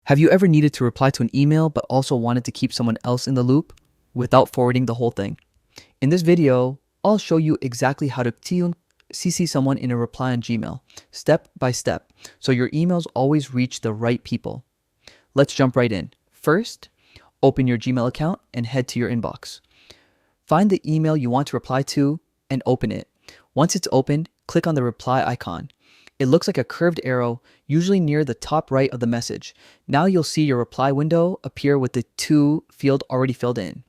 Have you ever needed to reply to an email but also wanted to keep someone else in the loop without forwarding the whole thing? In this video, I'll show you exactly how to CC someone in a reply on Gmail, step by step, so your emails always reach the right people. Let's jump right in. First, open your Gmail account and head to your inbox. Find the email you want to reply to and open it. Once it's opened, click on the reply icon. It looks like a curved arrow, usually near the top right of the message. Now you'll see your reply window appear with the to field already filled in.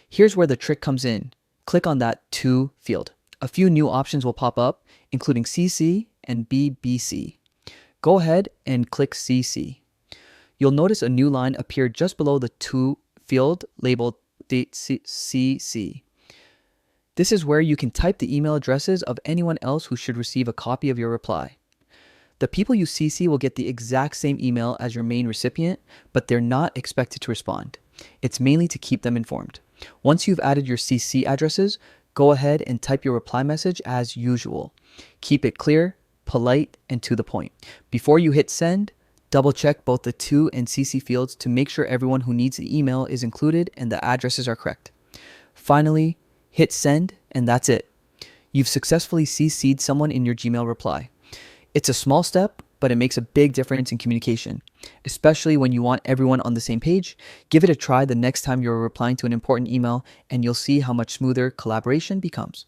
Here's where the trick comes in. Click on that to field. A few new options will pop up, including CC and BBC. Go ahead and click CC. You'll notice a new line appear just below the to field labeled CC. This is where you can type the email addresses of anyone else who should receive a copy of your reply. The people you CC will get the exact same email as your main recipient, but they're not expected to respond. It's mainly to keep them informed. Once you've added your CC addresses, go ahead and type your reply message as usual. Keep it clear, polite, and to the point. Before you hit send, double check both the to and CC fields to make sure everyone who needs the email is included and the addresses are correct. Finally, hit send, and that's it. You've successfully CC'd someone in your Gmail reply. It's a small step, but it makes a big difference in communication, especially when you want everyone on the same page. Give it a try the next time you're replying to an important email, and you'll see how much smoother collaboration becomes.